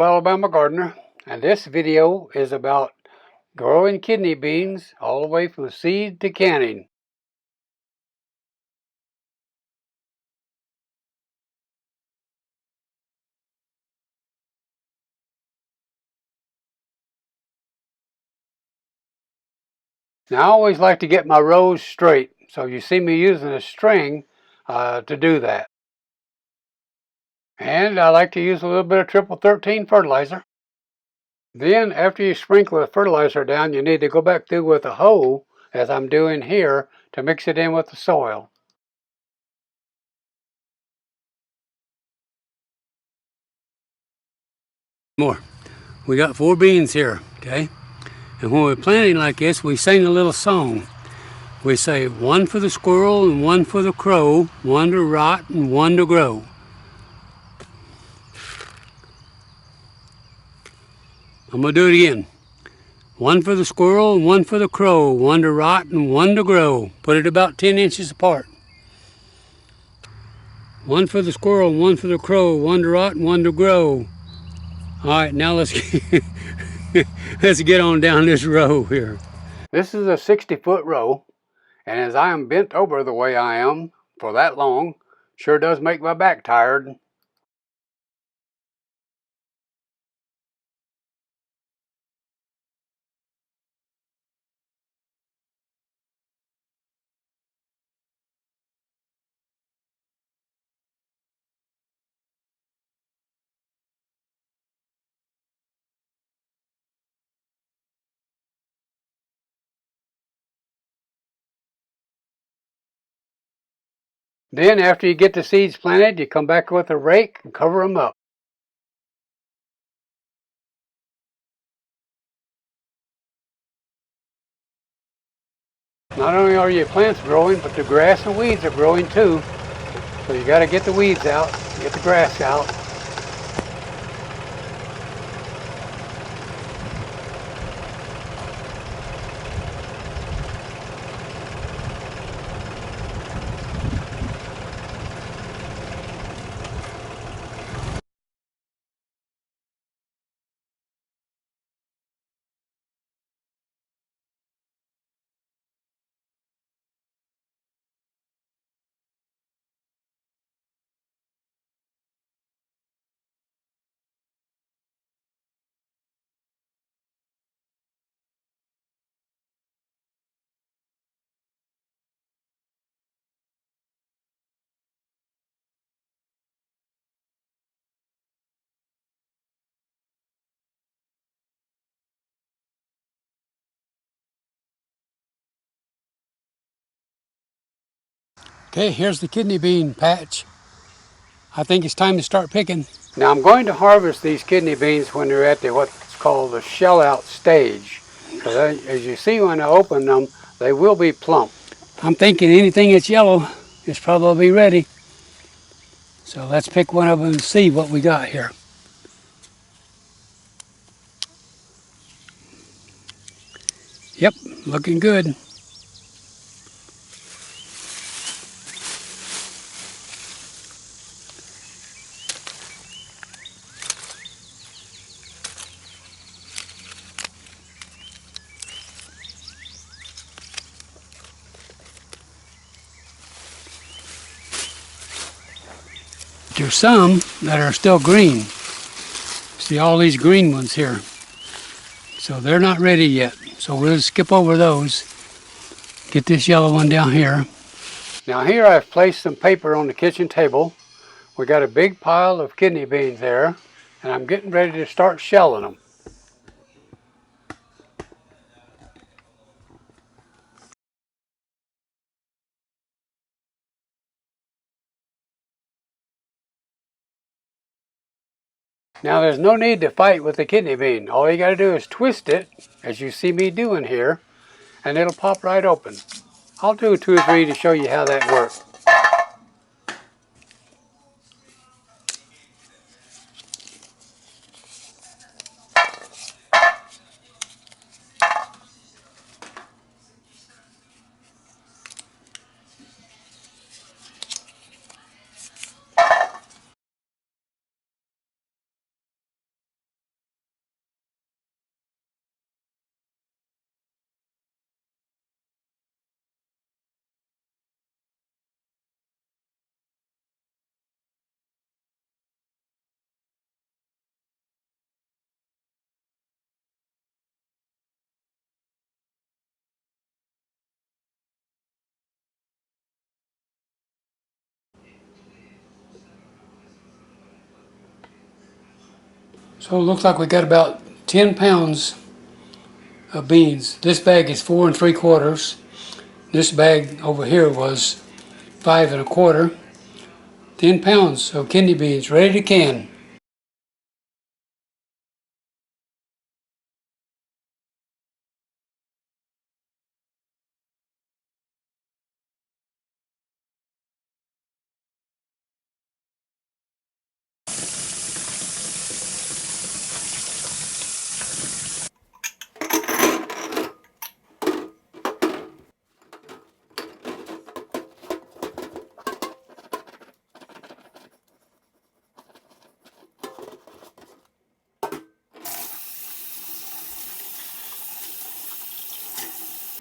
Little Alabama Gardener, and this video is about growing kidney beans all the way from seed to canning. Now I always like to get my rows straight, so you see me using a string to do that. And I like to use a little bit of triple 13 fertilizer. Then after you sprinkle the fertilizer down, you need to go back through with a hoe, as I'm doing here, to mix it in with the soil. We got 4 beans here, okay? And when we're planting like this, we sing a little song. We say, one for the squirrel and one for the crow, one to rot and one to grow. I'm going to do it again. One for the squirrel and one for the crow, one to rot and one to grow. Put it about 10 inches apart. One for the squirrel and one for the crow, one to rot and one to grow. All right, now let's get on down this row here. This is a 60-foot row, and as I am bent over the way I am for that long, sure does make my back tired. Then after you get the seeds planted, you come back with a rake and cover them up. Not only are your plants growing, but the grass and weeds are growing too. So you got to get the weeds out, get the grass out. Okay, here's the kidney bean patch. I think it's time to start picking. Now I'm going to harvest these kidney beans when they're at what's called the shell out stage. Because as you see when I open them, they will be plump. I'm thinking anything that's yellow is probably ready. So let's pick one of them and see what we got here. Yep, looking good. There's some that are still green. See all these green ones here. So they're not ready yet. So we'll skip over those. Get this yellow one down here. Now here I've placed some paper on the kitchen table. We got a big pile of kidney beans there, and I'm getting ready to start shelling them. Now there's no need to fight with the kidney bean. All you got to do is twist it, as you see me doing here, and it'll pop right open. I'll do 2 or 3 to show you how that works. So it looks like we got about 10 pounds of beans. This bag is 4 3/4. This bag over here was 5 1/4. 10 pounds of kidney beans ready to can.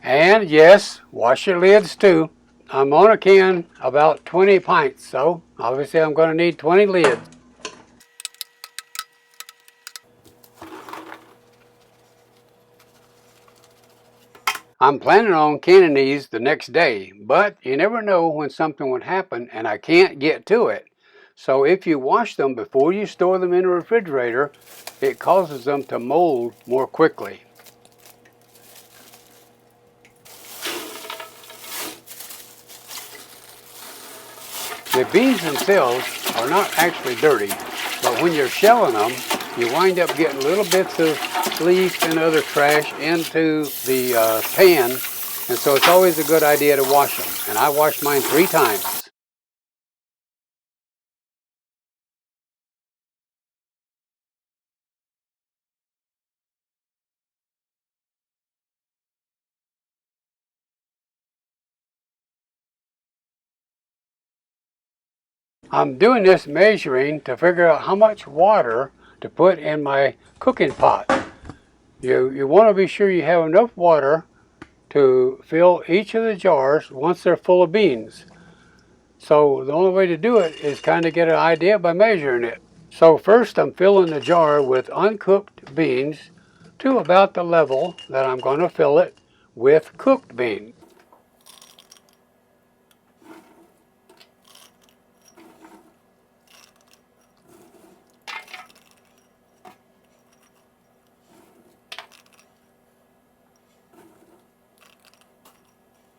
And yes, wash your lids too. I'm on a can about 20 pints, so obviously I'm going to need 20 lids. I'm planning on canning these the next day, but you never know when something would happen and I can't get to it. So if you wash them before you store them in the refrigerator, it causes them to mold more quickly. The beans themselves are not actually dirty, but when you're shelling them, you wind up getting little bits of leaf and other trash into the pan, and so it's always a good idea to wash them. And I wash mine 3 times. I'm doing this measuring to figure out how much water to put in my cooking pot. You want to be sure you have enough water to fill each of the jars once they're full of beans. So the only way to do it is kind of get an idea by measuring it. So first I'm filling the jar with uncooked beans to about the level that I'm going to fill it with cooked beans.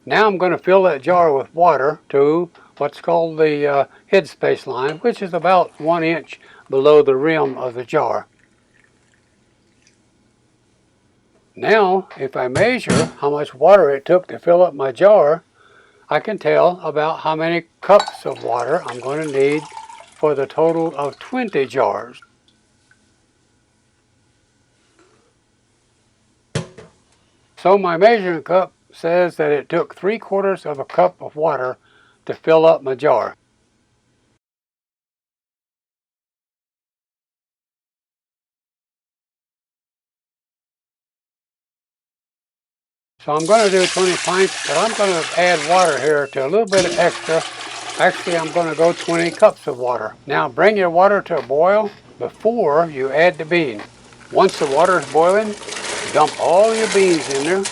Now I'm going to fill that jar with water to what's called the headspace line, which is about 1 inch below the rim of the jar. Now, if I measure how much water it took to fill up my jar, I can tell about how many cups of water I'm going to need for the total of 20 jars. So my measuring cup says that it took 3/4 of a cup of water to fill up my jar. So I'm going to do 20 pints, but I'm going to add water here to a little bit of extra. Actually, I'm going to go 20 cups of water. Now bring your water to a boil before you add the bean. Once the water is boiling, dump all your beans in there.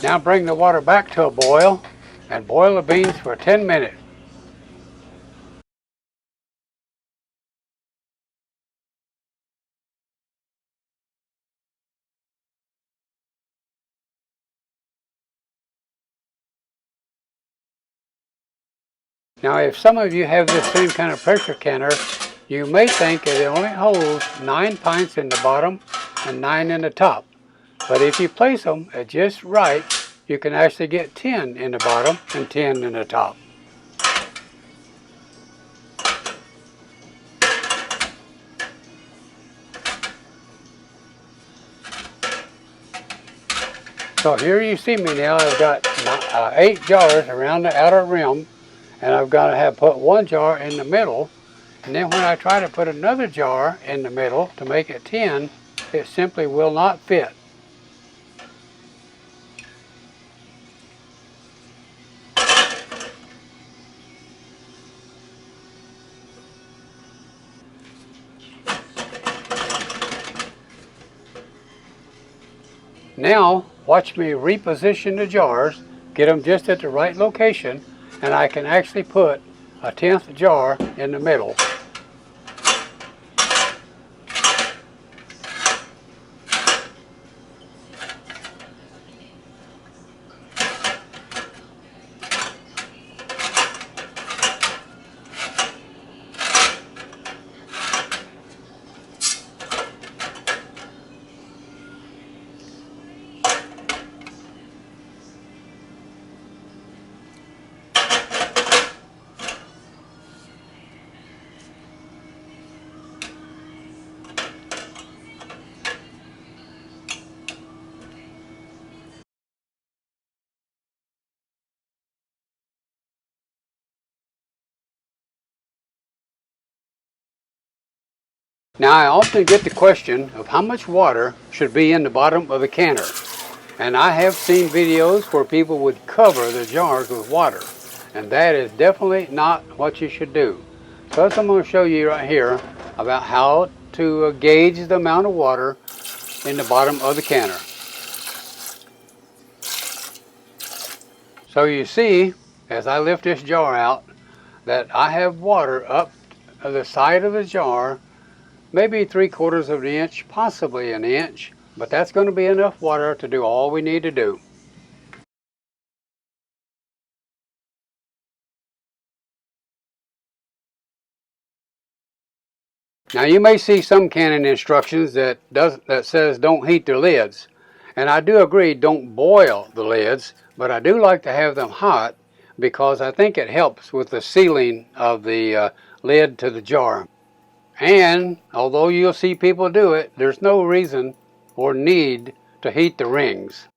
Now bring the water back to a boil and boil the beans for 10 minutes. Now if some of you have this same kind of pressure canner, you may think it only holds 9 pints in the bottom and 9 in the top. But if you place them at just right, you can actually get 10 in the bottom and 10 in the top. So here you see me now. I've got 8 jars around the outer rim, and I've got to have put 1 jar in the middle. And then when I try to put another jar in the middle to make it 10, it simply will not fit. Now watch me reposition the jars get them just at the right location, and I can actually put a 10th jar in the middle. Now I often get the question of how much water should be in the bottom of the canner. And I have seen videos where people would cover the jars with water. And that is definitely not what you should do. So that's what I'm going to show you right here about how to gauge the amount of water in the bottom of the canner. So you see, as I lift this jar out, that I have water up the side of the jar, maybe 3/4 of an inch, possibly an inch, but that's going to be enough water to do all we need to do. Now you may see some canning instructions that says don't heat the lids. And I do agree, don't boil the lids, but I do like to have them hot because I think it helps with the sealing of the lid to the jar. And although you'll see people do it, there's no reason or need to heat the rings.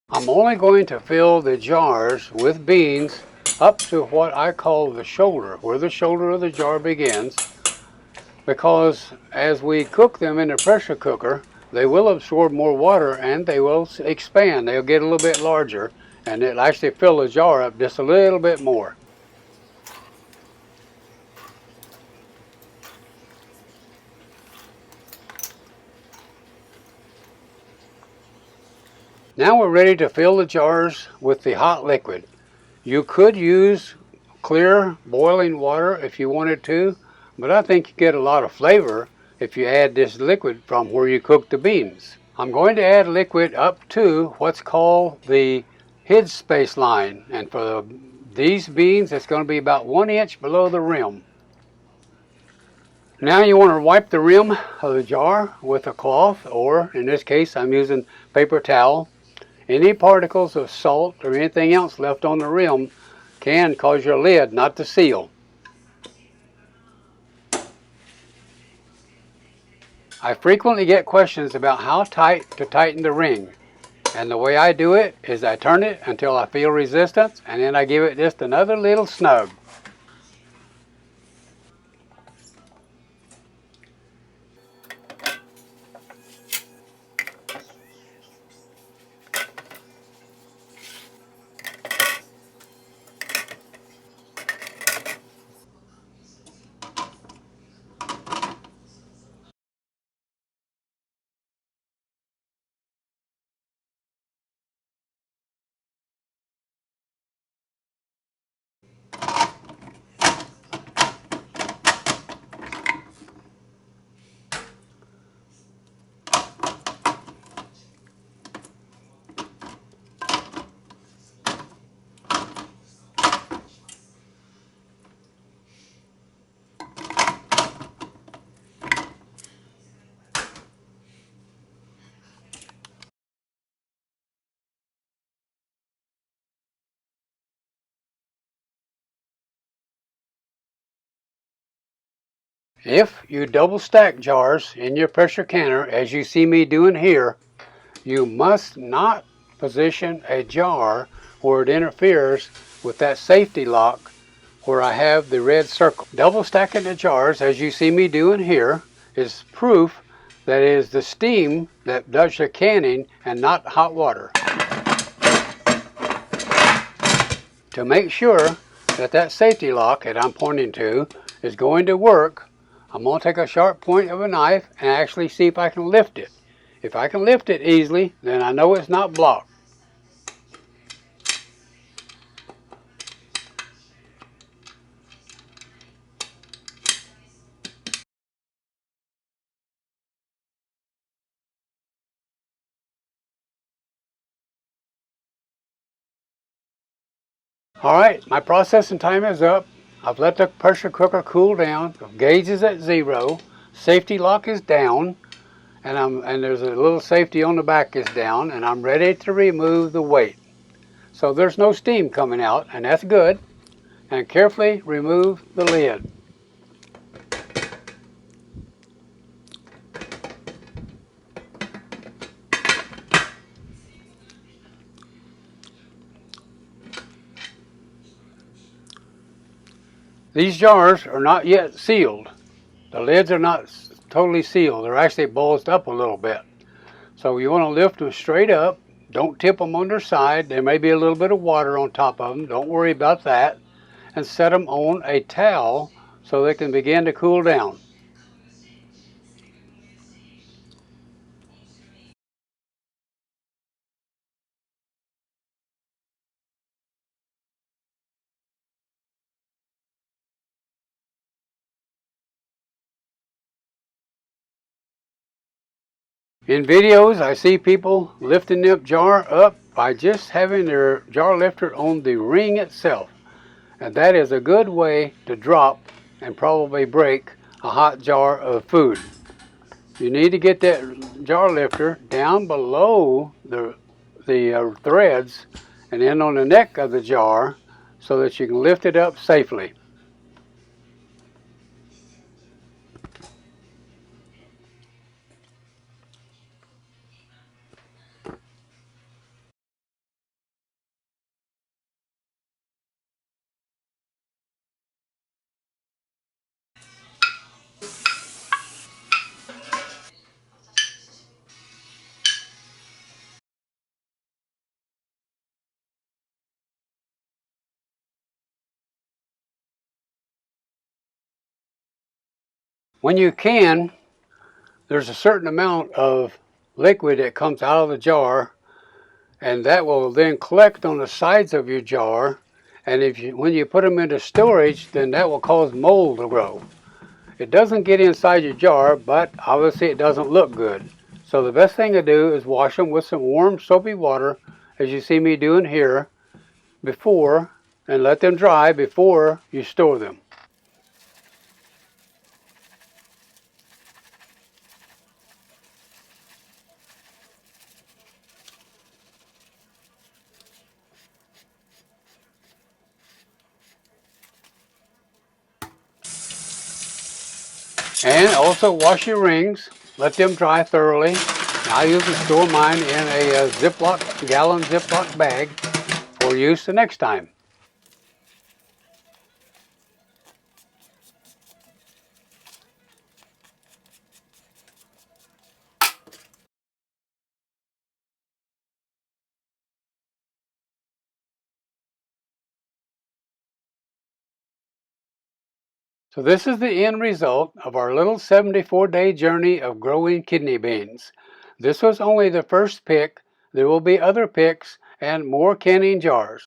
I'm only going to fill the jars with beans up to what I call the shoulder, where the shoulder of the jar begins, because as we cook them in the pressure cooker, they will absorb more water and they will expand. They'll get a little bit larger and it'll actually fill the jar up just a little bit more. Now we're ready to fill the jars with the hot liquid. You could use clear boiling water if you wanted to, but I think you get a lot of flavor if you add this liquid from where you cook the beans. I'm going to add liquid up to what's called the head space line, and for these beans it's going to be about 1 inch below the rim. Now you want to wipe the rim of the jar with a cloth, or in this case I'm using paper towel. Any particles of salt or anything else left on the rim can cause your lid not to seal. I frequently get questions about how tight to tighten the ring. And the way I do it is I turn it until I feel resistance, and then I give it just another little snug. If you double stack jars in your pressure canner, as you see me doing here, you must not position a jar where it interferes with that safety lock where I have the red circle. Double stacking the jars, as you see me doing here, is proof that it is the steam that does your canning and not hot water. To make sure that that safety lock that I'm pointing to is going to work, I'm going to take a sharp point of a knife and actually see if I can lift it. If I can lift it easily, then I know it's not blocked. Alright, my processing time is up. I've let the pressure cooker cool down. The gauge is at 0. Safety lock is down. And there's a little safety on the back is down. And I'm ready to remove the weight. So there's no steam coming out, and that's good. And carefully remove the lid. These jars are not yet sealed. The lids are not totally sealed. They're actually bulged up a little bit. So you want to lift them straight up. Don't tip them on their side. There may be a little bit of water on top of them. Don't worry about that. And set them on a towel so they can begin to cool down. In videos, I see people lifting the jar up by just having their jar lifter on the ring itself. And that is a good way to drop and probably break a hot jar of food. You need to get that jar lifter down below the threads and then on the neck of the jar so that you can lift it up safely. When you can, there's a certain amount of liquid that comes out of the jar, and that will then collect on the sides of your jar. And when you put them into storage, then that will cause mold to grow. It doesn't get inside your jar, but obviously it doesn't look good. So the best thing to do is wash them with some warm soapy water, as you see me doing here, and let them dry before you store them. And also wash your rings, let them dry thoroughly. I usually store mine in a gallon Ziploc bag for use the next time. So this is the end result of our little 74-day journey of growing kidney beans. This was only the first pick. There will be other picks and more canning jars.